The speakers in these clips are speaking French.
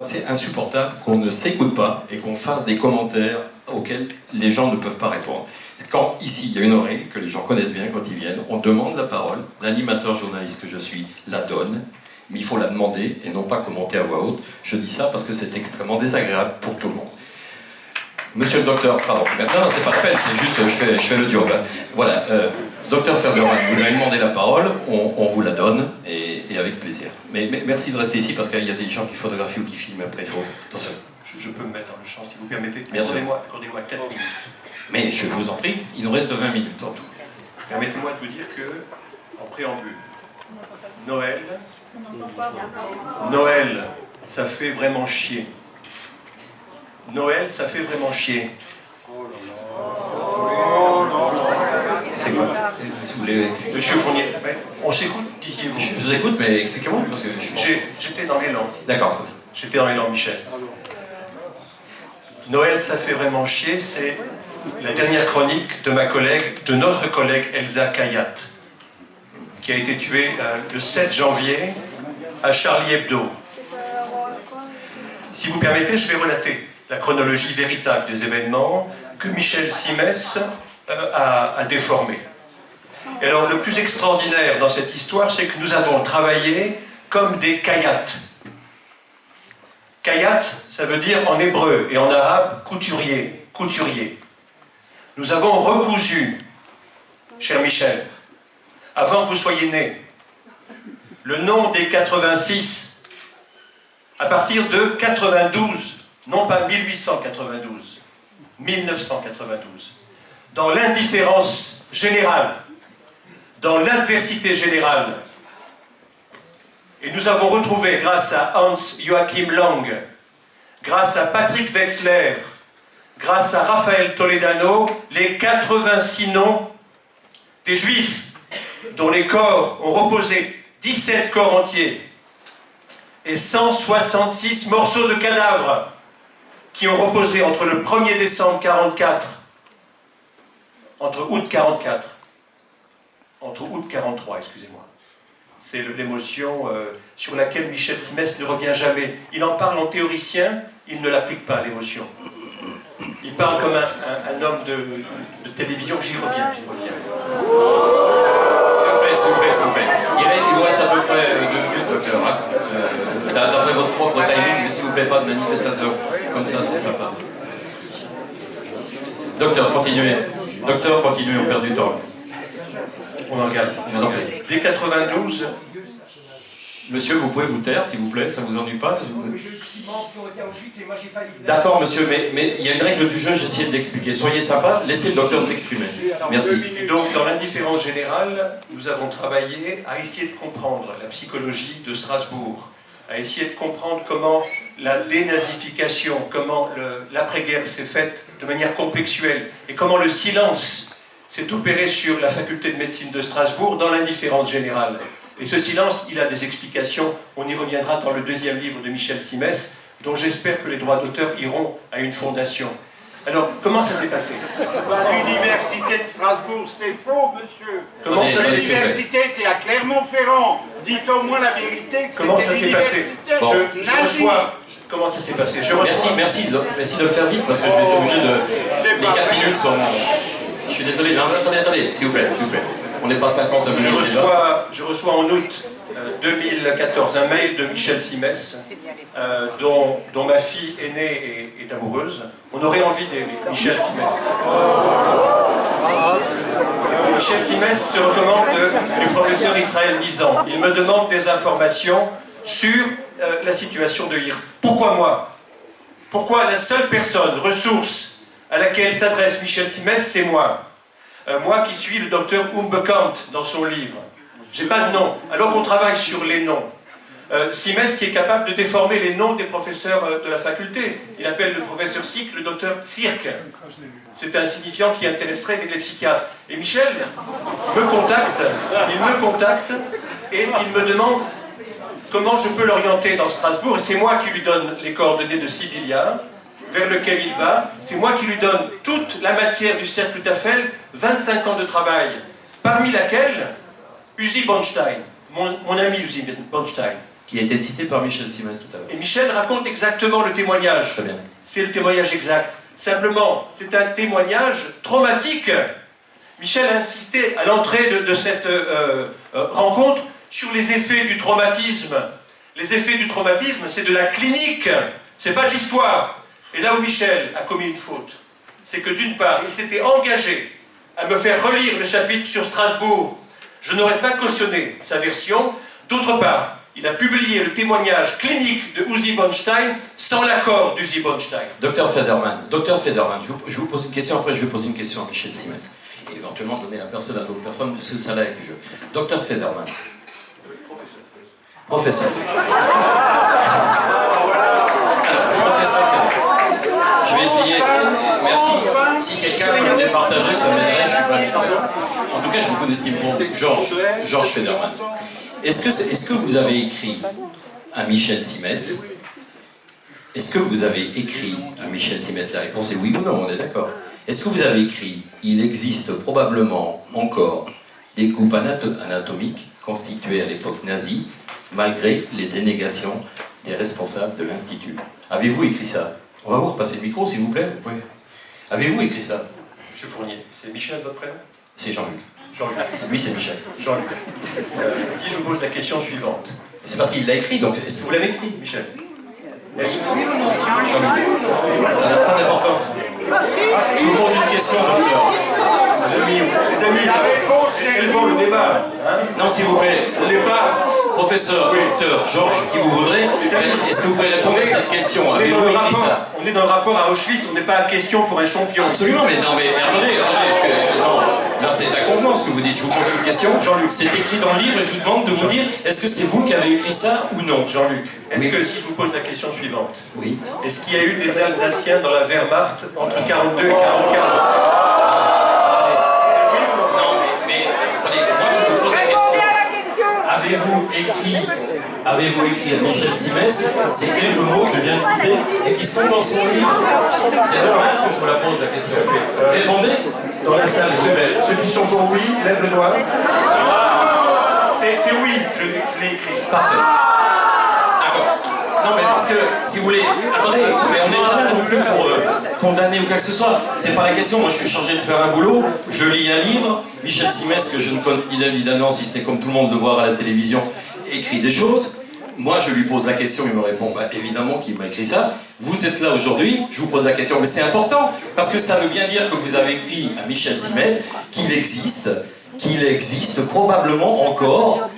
C'est insupportable qu'on ne s'écoute pas et qu'on fasse des commentaires auxquels les gens ne peuvent pas répondre. Quand ici, il y a une règle que les gens connaissent bien quand ils viennent, on demande la parole, l'animateur journaliste que je suis la donne, mais il faut la demander et non pas commenter à voix haute. Je dis ça parce que c'est extrêmement désagréable pour tout le monde. Monsieur le docteur, pardon, maintenant c'est pas la peine, c'est juste je fais le job. Hein. Voilà, docteur Ferderman, vous avez demandé la parole, on vous la donne et avec plaisir. Mais merci de rester ici parce qu'il y a des gens qui photographient ou qui filment après. Attention. Je peux me mettre dans le champ si vous permettez. Accordez-moi 4 minutes. Mais je vous en prie, il nous reste 20 minutes en tout. Permettez-moi de vous dire que, en préambule, Noël, ça fait vraiment chier. Noël, ça fait vraiment chier. C'est quoi? Si vous voulez expliquer. Monsieur Fournier, on s'écoute, disiez-vous. Je vous écoute, mais expliquez-moi, parce que j'étais dans l'élan. D'accord. J'étais dans l'élan, Michel. Noël, ça fait vraiment chier, c'est la dernière chronique de notre collègue Elsa Kayat, qui a été tuée le 7 janvier à Charlie Hebdo. Si vous permettez, je vais relater la chronologie véritable des événements que Michel Simès a déformé. Et alors, le plus extraordinaire dans cette histoire, c'est que nous avons travaillé comme des Kayat. Kayat, ça veut dire en hébreu et en arabe couturier, couturier. Nous avons recousu, cher Michel, avant que vous soyez né, le nom des 86 à partir de 92, non pas 1892, 1992. Dans l'indifférence générale, dans l'adversité générale. Et nous avons retrouvé, grâce à Hans Joachim Lang, grâce à Patrick Wexler, grâce à Raphaël Toledano, les 86 noms des Juifs dont les corps ont reposé, 17 corps entiers, et 166 morceaux de cadavres qui ont reposé entre le 1er décembre 1944, entre août 1943, excusez-moi. C'est l'émotion sur laquelle Michel Simès ne revient jamais. Il en parle en théoricien, il ne l'applique pas, l'émotion. Il parle comme un homme de télévision, j'y reviens. S'il vous plaît. Il vous reste à peu près 2 minutes, docteur. Hein. D'après votre propre timing, mais s'il vous plaît, pas de manifestation. Comme ça, c'est sympa. Docteur, continuez. Docteur, continuez, on perd du temps. On en regarde, je vous en prie. Dès 92, monsieur, vous pouvez vous taire, s'il vous plaît, ça ne vous ennuie pas? D'accord, monsieur, mais il y a une règle du jeu, j'essayais de l'expliquer. Soyez sympa, laissez le docteur s'exprimer. Merci. Et donc, dans l'indifférence générale, nous avons travaillé à essayer de comprendre la psychologie de Strasbourg, à essayer de comprendre comment la dénazification, comment l'après-guerre s'est faite de manière complexuelle, et comment le silence s'est opéré sur la faculté de médecine de Strasbourg dans l'indifférence générale. Et ce silence, il a des explications. On y reviendra dans le 2e livre de Michel Simès, dont j'espère que les droits d'auteur iront à une fondation. Alors, comment ça s'est passé? L'université de Strasbourg, c'était faux, monsieur. Comment ça s'est passé? L'université était à Clermont-Ferrand. Dites au moins la vérité. Comment ça s'est passé? Je reçois... Comment ça s'est passé? Merci de le faire vite, parce que je vais être obligé de... Les 4 minutes sont... Je suis désolé, non, attendez, s'il vous plaît. On n'est pas 50 minutes. Je reçois en août 2014 un mail de Michel Simès, dont ma fille aînée est amoureuse. On aurait envie d'aimer Michel Simès. Michel Simès se recommande du professeur Israël Nizan. Il me demande des informations sur la situation de Hirt. Pourquoi moi? Pourquoi la seule personne, ressource, à laquelle s'adresse Michel Simès, c'est moi. Moi qui suis le docteur Umbekant dans son livre. J'ai pas de nom, alors qu'on travaille sur les noms. Simès qui est capable de déformer les noms des professeurs de la faculté. Il appelle le professeur Sick le docteur Cirque. C'est un signifiant qui intéresserait les psychiatres. Et Michel me contacte, et il me demande comment je peux l'orienter dans Strasbourg. Et c'est moi qui lui donne les coordonnées de Sibylla, vers lequel il va. C'est moi qui lui donne toute la matière du cercle Tafel, 25 ans de travail, parmi laquelle Uzi Bonstein, mon ami Uzi Bonstein, qui a été cité par Michel Simès tout à l'heure. Et Michel raconte exactement le témoignage. Très bien. C'est le témoignage exact. Simplement, c'est un témoignage traumatique. Michel a insisté à l'entrée de cette rencontre sur les effets du traumatisme. Les effets du traumatisme, c'est de la clinique, c'est pas de l'histoire. Et là où Michel a commis une faute, c'est que d'une part, il s'était engagé à me faire relire le chapitre sur Strasbourg. Je n'aurais pas cautionné sa version. D'autre part, il a publié le témoignage clinique de Uzi Bonstein sans l'accord d'Uzi Bonstein. Docteur Federman, je vous pose une question, après je vais poser une question à Michel Simès. Et éventuellement donner la personne à d'autres personnes, puisque ça là est du jeu. Docteur Federman. Professeur. Alors, professeur Federman. Je vais essayer, merci. Si quelqu'un peut me départager, ça m'aiderait, je ne suis pas l'expert. En tout cas, j'ai beaucoup d'estime pour Georges Federman. Est-ce que vous avez écrit à Michel Simès? Est-ce que vous avez écrit à Michel Simès? La réponse est oui ou non, on est d'accord. Est-ce que vous avez écrit « Il existe probablement encore des groupes anatomiques constitués à l'époque nazie, malgré les dénégations des responsables de l'Institut ». Avez-vous écrit ça? On va vous repasser le micro, s'il vous plaît. Oui. Avez-vous écrit ça? Monsieur Fournier, c'est Michel votre prénom? C'est Jean-Luc. Jean-Luc. Lui, c'est Michel. Jean-Luc. Si je vous pose la question suivante. C'est parce qu'il l'a écrit, donc est-ce que vous l'avez écrit, Michel? Est-ce que... Jean-Luc. Ça n'a pas d'importance. Je vous pose une question, docteur. Les amis, élevons le débat. Hein? Non, s'il vous plaît. Le débat. Professeur, docteur, Georges, qui vous voudrez, est-ce que vous pouvez répondre à cette question? Avez-vous écrit ça? On est dans le rapport à Auschwitz, on n'est pas à question pour un champion. Absolument, mais non, mais attendez, non, là c'est à convenance ce que vous dites. Je vous pose une question. Jean-Luc. C'est écrit dans le livre et je vous demande de vous dire, est-ce que c'est vous qui avez écrit ça ou non? Jean-Luc, est-ce Oui. que si je vous pose la question suivante, Oui. est-ce qu'il y a eu des Alsaciens dans la Wehrmacht entre 42 et 44? Attendez, moi je vous pose la question. Avez-vous écrit à Michel Simès ces quelques mots que je viens de citer et qui sont dans son livre? C'est normal que je vous la pose la question. Répondez. Dans la salle, ceux qui sont pour oui, lève le doigt. C'est oui, je l'ai écrit. Parfait. D'accord. Non mais parce que, si vous voulez, attendez, mais on n'est pas là non plus pour condamner ou quoi que ce soit. C'est pas la question, moi je suis chargé de faire un boulot, je lis un livre, Michel Simès, que je ne connais évidemment, si c'était comme tout le monde de voir à la télévision, écrit des choses. Moi je lui pose la question, il me répond, bah, évidemment qu'il m'a écrit ça. Vous êtes là aujourd'hui, je vous pose la question, mais c'est important, parce que ça veut bien dire que vous avez écrit à Michel Simès qu'il existe probablement encore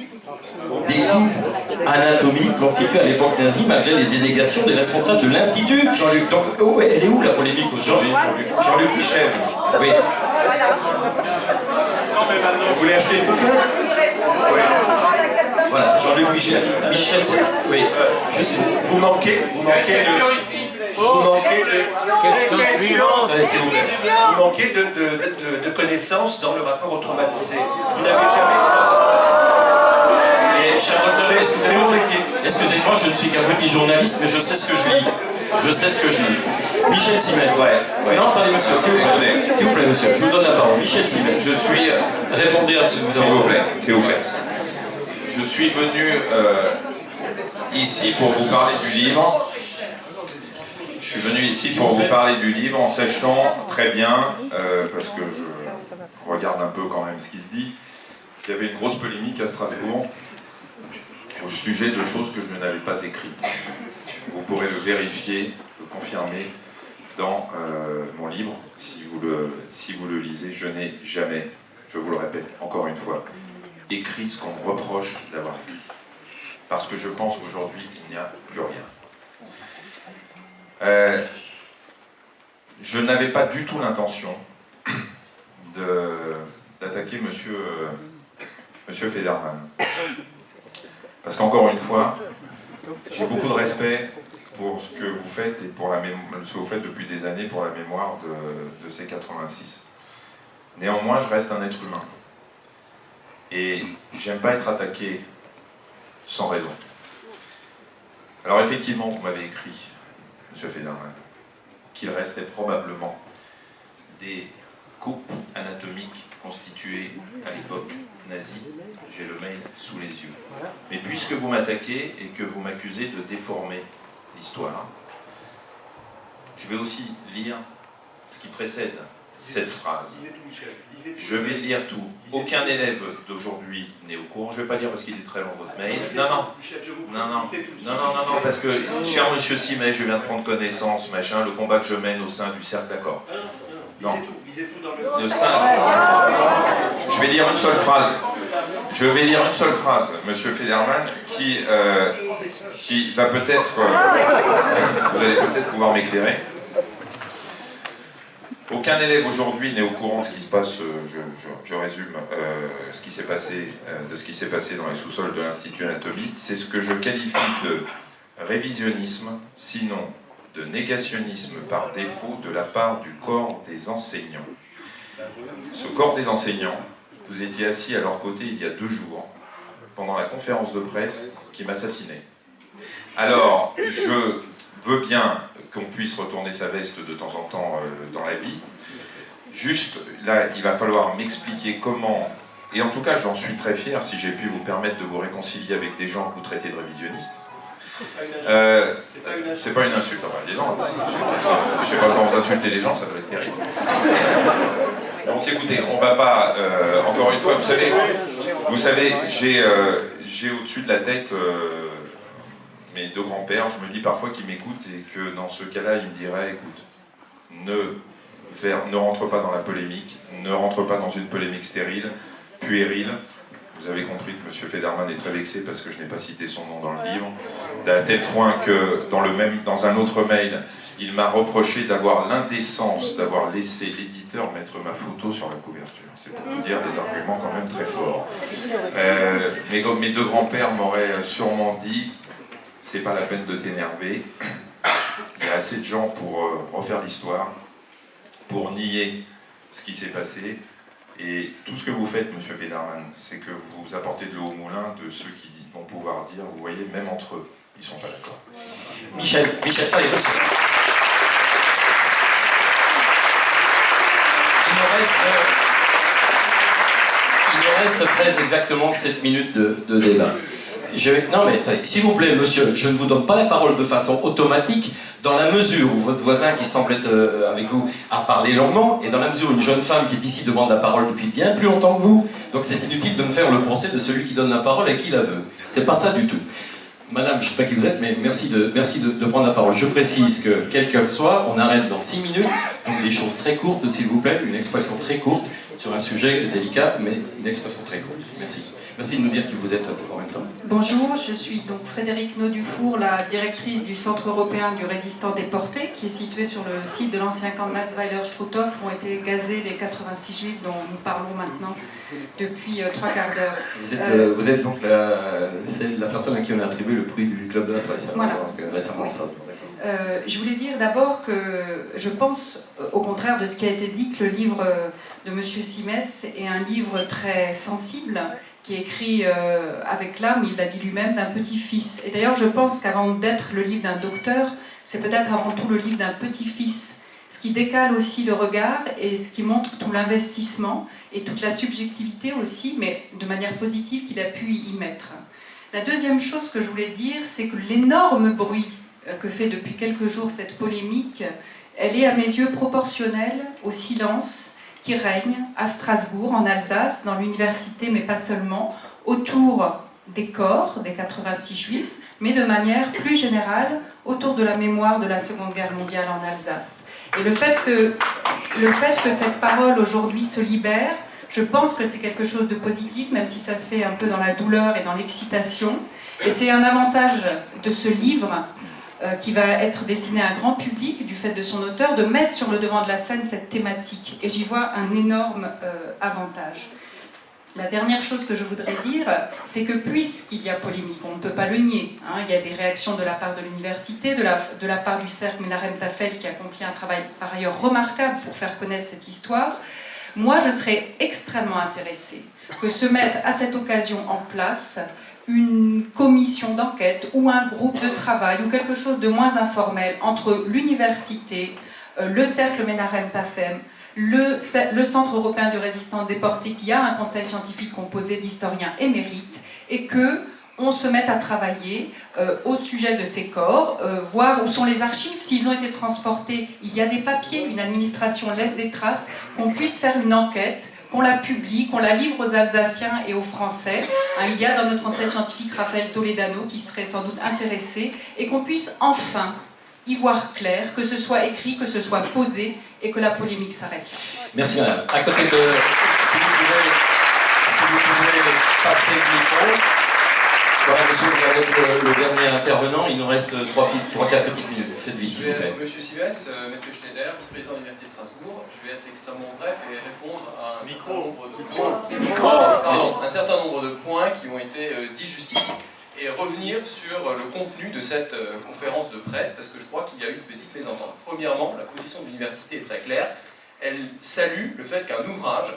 des groupes anatomiques constitués à l'époque nazie malgré les dénégations des responsables de l'Institut. Jean-Luc, donc elle est où la polémique aujourd'hui? Jean-Luc Michel. Oui. Vous voulez acheter le bouquin? Oui. Voilà, Jean-Luc Michel. Michel, c'est... Oui, je sais. Vous manquez de... Question suivante. Allez, s'il vous plaît. Vous manquez de connaissances dans le rapport aux traumatisés. Vous n'avez jamais... Et, cher docteur, C'est mon métier. excusez-moi, je ne suis qu'un petit journaliste, mais je sais ce que je lis. Je sais ce que je lis. Michel Simès. Ouais. Non, attendez, monsieur, s'il vous plaît. S'il vous plaît, monsieur, je vous donne la parole. Michel Simès. Je suis, Répondez à ce que vous avez. s'il vous plaît. Je suis venu ici pour vous parler du livre. Je suis venu ici pour vous parler du livre en sachant très bien, parce que je regarde un peu quand même ce qui se dit, qu'il y avait une grosse polémique à Strasbourg au sujet de choses que je n'avais pas écrites. Vous pourrez le vérifier, le confirmer dans mon livre, si vous le lisez. Je n'ai jamais, je vous le répète encore une fois, écrit ce qu'on me reproche d'avoir écrit. Parce que je pense qu'aujourd'hui, il n'y a plus rien. Je n'avais pas du tout l'intention d'attaquer monsieur Federman. Parce qu'encore une fois, j'ai beaucoup de respect pour ce que vous faites et pour ce que vous faites depuis des années pour la mémoire de ces 86. Néanmoins, je reste un être humain. Et j'aime pas être attaqué sans raison. Alors effectivement, vous m'avez écrit, monsieur Federman, qu'il restait probablement des coupe anatomique constituée à l'époque nazie. J'ai le mail sous les yeux. Mais puisque vous m'attaquez et que vous m'accusez de déformer l'histoire, je vais aussi lire ce qui précède cette phrase. Je vais lire tout. Aucun élève d'aujourd'hui n'est au courant. Je ne vais pas lire parce qu'il est très long votre mail. Non, parce que, cher monsieur Simet, je viens de prendre connaissance, machin, le combat que je mène au sein du cercle d'accord. Non. Le sein. Je vais lire une seule phrase. Je vais lire une seule phrase, monsieur Federman, qui va peut-être. Vous allez peut-être pouvoir m'éclairer. Aucun élève aujourd'hui n'est au courant de ce qui se passe, je résume ce qui s'est passé, de ce qui s'est passé dans les sous-sols de l'Institut Anatomie. C'est ce que je qualifie de révisionnisme, sinon de négationnisme par défaut de la part du corps des enseignants. Ce corps des enseignants, vous étiez assis à leur côté il y a 2 jours, pendant la conférence de presse qui m'assassinait. Alors, je veux bien qu'on puisse retourner sa veste de temps en temps dans la vie. Juste, là, il va falloir m'expliquer comment, et en tout cas, j'en suis très fier si j'ai pu vous permettre de vous réconcilier avec des gens que vous traitez de révisionnistes. C'est pas une insulte, non, je sais pas comment vous insultez les gens, ça doit être terrible. Donc écoutez, on va pas, encore une fois, vous savez, j'ai au-dessus de la tête mes 2 grands-pères, je me dis parfois qu'ils m'écoutent et que dans ce cas-là, ils me diraient, écoute, ne rentre pas dans la polémique, ne rentre pas dans une polémique stérile, puérile. Vous avez compris que M. Federman est très vexé parce que je n'ai pas cité son nom dans le livre, à tel point que dans un autre mail, il m'a reproché d'avoir l'indécence d'avoir laissé l'éditeur mettre ma photo sur la couverture. C'est pour vous dire des arguments quand même très forts. Mes 2 grands-pères m'auraient sûrement dit « c'est pas la peine de t'énerver, il y a assez de gens pour refaire l'histoire, pour nier ce qui s'est passé. » Et tout ce que vous faites, monsieur Federman, c'est que vous apportez de l'eau au moulin de ceux qui vont pouvoir dire, vous voyez, même entre eux, ils ne sont pas d'accord. Michel, allez, merci. Il nous reste très exactement 7 minutes de débat. Non mais s'il vous plaît, monsieur, je ne vous donne pas la parole de façon automatique, dans la mesure où votre voisin qui semble être avec vous a parlé longuement, et dans la mesure où une jeune femme qui est ici demande la parole depuis bien plus longtemps que vous. Donc c'est inutile de me faire le procès de celui qui donne la parole et qui la veut. C'est pas ça du tout. Madame, je ne sais pas qui vous êtes, mais merci de prendre la parole. Je précise que, quel qu'elle soit, on arrête dans 6 minutes, donc des choses très courtes, s'il vous plaît, une expression très courte sur un sujet délicat, mais une expression très courte. Merci. Merci de nous dire qui vous êtes en même temps. Bonjour, je suis donc Frédérique Naudufour, la directrice du Centre européen du résistant déporté, qui est situé sur le site de l'ancien camp de Natzweiler-Struthof, où ont été gazés les 86 juifs dont nous parlons maintenant depuis 3 quarts d'heure. Vous êtes donc la personne à qui on a attribué le prix du Club de la Presse. Voilà. Récemment, oui. ça. Je voulais dire d'abord que je pense, au contraire de ce qui a été dit, que le livre de M. Simès est un livre très sensible, qui est écrit avec l'âme, il l'a dit lui-même, d'un petit-fils. Et d'ailleurs, je pense qu'avant d'être le livre d'un docteur, c'est peut-être avant tout le livre d'un petit-fils, ce qui décale aussi le regard et ce qui montre tout l'investissement et toute la subjectivité aussi, mais de manière positive, qu'il a pu y mettre. La deuxième chose que je voulais dire, c'est que l'énorme bruit que fait depuis quelques jours cette polémique, elle est à mes yeux proportionnelle au silence qui règne à Strasbourg, en Alsace, dans l'université, mais pas seulement, autour des corps des 86 juifs, mais de manière plus générale autour de la mémoire de la Seconde Guerre mondiale en Alsace. Et le fait que cette parole aujourd'hui se libère, je pense que c'est quelque chose de positif, même si ça se fait un peu dans la douleur et dans l'excitation. Et c'est un avantage de ce livre qui va être destiné à un grand public, du fait de son auteur, de mettre sur le devant de la scène cette thématique. Et j'y vois un énorme avantage. La dernière chose que je voudrais dire, c'est que puisqu'il y a polémique, on ne peut pas le nier, hein, il y a des réactions de la part de l'université, de la part du cercle Menachem Tafel, qui accomplit un travail par ailleurs remarquable pour faire connaître cette histoire, moi je serais extrêmement intéressée que se mette à cette occasion en place une commission d'enquête ou un groupe de travail ou quelque chose de moins informel entre l'université, le cercle Menachem Tafel, le Centre européen du résistant déporté, qui a un conseil scientifique composé d'historiens émérites, et que on se mette à travailler au sujet de ces corps, voir où sont les archives, s'ils ont été transportés, il y a des papiers, une administration laisse des traces, qu'on puisse faire une enquête, qu'on la publie, qu'on la livre aux Alsaciens et aux Français. Il y a dans notre conseil scientifique Raphaël Toledano qui serait sans doute intéressé, et qu'on puisse enfin y voir clair, que ce soit écrit, que ce soit posé, et que la polémique s'arrête là. Merci madame. À côté de... Si vous pouvez passer le micro. Voilà, monsieur, vous allez être le dernier intervenant. Il nous reste 3-4 petites minutes. Faites vite, s'il vous plaît. Monsieur Simès, Maître Schneider, vice-président de l'Université de Strasbourg. Je vais être extrêmement bref et répondre à un certain nombre de points qui ont été dits jusqu'ici. Et revenir sur le contenu de cette conférence de presse, parce que je crois qu'il y a eu une petite mésentente. Premièrement, la position de l'université est très claire. Elle salue le fait qu'un ouvrage,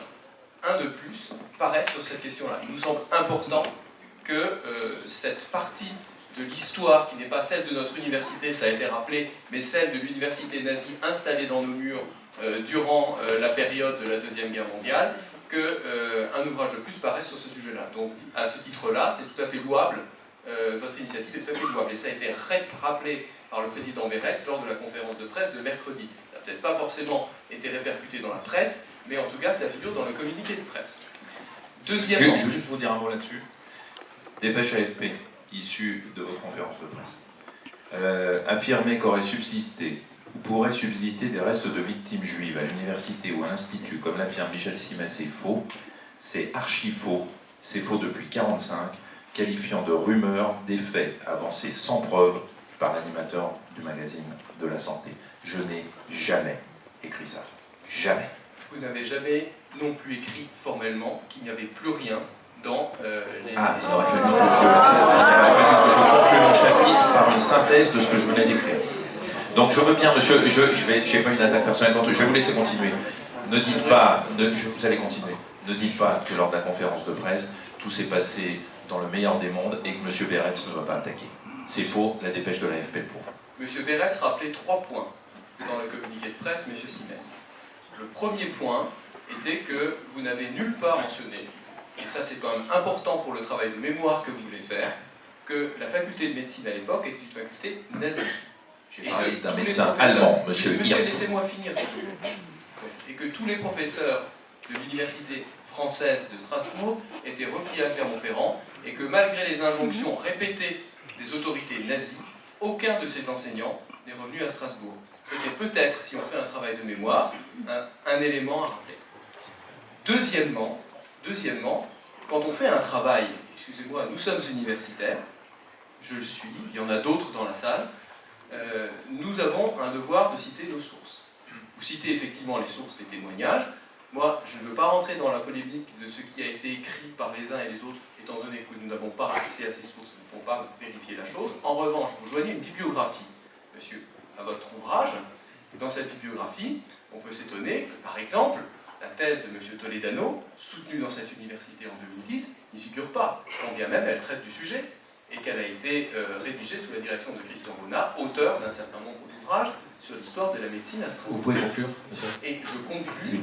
un de plus, paraisse sur cette question-là. Il nous semble important que cette partie de l'histoire, qui n'est pas celle de notre université, ça a été rappelé, mais celle de l'université nazie installée dans nos murs durant la période de la Deuxième Guerre mondiale, qu'un ouvrage de plus paraisse sur ce sujet-là. Donc, à ce titre-là, c'est tout à fait louable. Votre initiative est tout à fait louable. Et ça a été rappelé par le président Berès lors de la conférence de presse de mercredi. Ça n'a peut-être pas forcément été répercuté dans la presse, mais en tout cas, cela figure dans le communiqué de presse. Deuxièmement... Je veux juste vous dire un mot là-dessus. Dépêche AFP, issue de votre conférence de presse, affirmer qu'aurait subsisté ou pourrait subsister des restes de victimes juives à l'université ou à l'institut, comme l'affirme Michel Simès, est faux. C'est archi faux. C'est faux depuis 1945, qualifiant de rumeurs des faits avancés sans preuve par l'animateur du magazine de la santé. Je n'ai jamais écrit ça. Jamais. Vous n'avez jamais non plus écrit formellement qu'il n'y avait plus rien dans les... Ah, il aurait fallu que je conclue mon chapitre par une synthèse de ce que je venais d'écrire. Donc je veux bien, monsieur, je n'ai pas une attaque personnelle contre, je vais vous laisser continuer. Ne dites pas, vous allez continuer, ne dites pas que lors de la conférence de presse, tout s'est passé dans le meilleur des mondes et que monsieur Beretz ne va pas attaquer. C'est faux, la dépêche de l'AFP le prouve. Monsieur Beretz rappelait 3 points dans le communiqué de presse, monsieur Simès. Le premier point était que vous n'avez nulle part mentionné, et ça c'est quand même important pour le travail de mémoire que vous voulez faire, que la faculté de médecine à l'époque était une faculté nazie. J'ai parlé d'un médecin allemand, monsieur Monsieur, laissez-moi finir, s'il vous plaît. Et que tous les professeurs de l'université française de Strasbourg étaient repliés à Clermont-Ferrand, et que malgré les injonctions répétées des autorités nazies, aucun de ces enseignants n'est revenu à Strasbourg. C'était peut-être, si on fait un travail de mémoire, un élément à rappeler. Deuxièmement, quand on fait un travail, excusez-moi, nous sommes universitaires, je le suis, il y en a d'autres dans la salle, nous avons un devoir de citer nos sources. Vous citez effectivement les sources des témoignages. Moi, je ne veux pas rentrer dans la polémique de ce qui a été écrit par les uns et les autres, étant donné que nous n'avons pas accès à ces sources, nous ne pouvons pas vérifier la chose. En revanche, vous joignez une bibliographie, monsieur, à votre ouvrage. Et dans cette bibliographie, on peut s'étonner que, par exemple, la thèse de monsieur Toledano, soutenue dans cette université en 2010, n'y figure pas, quand bien même elle traite du sujet, et qu'elle a été rédigée sous la direction de Christian Bonnat, auteur d'un certain nombre d'ouvrages sur l'histoire de la médecine à Strasbourg. Vous pouvez conclure, monsieur. Et je conclue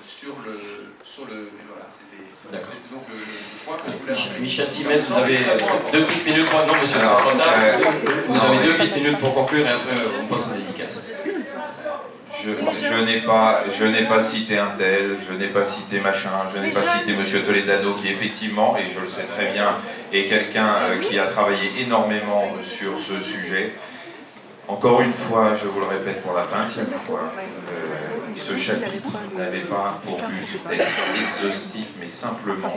sur le et voilà, c'était donc le point que je voulais rappeler. Michel Simès, vous avez 2 petites minutes. Non, monsieur, c'est trop tard. Vous avez 2 petites minutes pour conclure et après on passe aux dédicaces. Je n'ai pas cité un tel, je n'ai pas cité machin, je n'ai pas cité monsieur Toledano qui effectivement, et je le sais très bien, est quelqu'un qui a travaillé énormément sur ce sujet. Encore une fois, je vous le répète pour la 20e fois, ce chapitre n'avait pas pour but d'être exhaustif, mais simplement,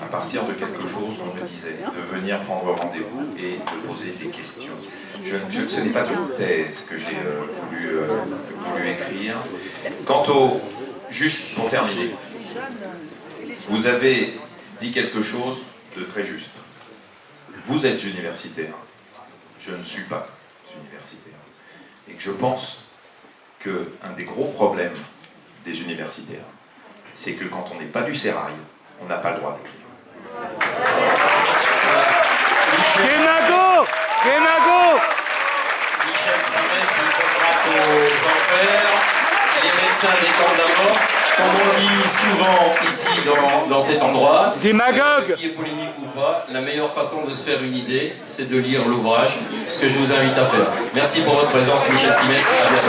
à partir de quelque chose qu'on me disait, de venir prendre rendez-vous et de poser des questions. Ce n'est pas une thèse que j'ai voulu écrire. Quant au... Juste pour terminer, vous avez dit quelque chose de très juste. Vous êtes universitaire, je ne suis pas universitaire. Et que je pense qu'un des gros problèmes des universitaires, c'est que quand on n'est pas du sérail, on n'a pas le droit d'écrire. Kénago Michel Simès, il faudra aux enfers. les médecins détendent la mort, comme on dit souvent ici dans cet endroit. Démagogue. Qui est polémique ou pas, la meilleure façon de se faire une idée, c'est de lire l'ouvrage, ce que je vous invite à faire. Merci pour votre présence, Michel Simès. À bientôt.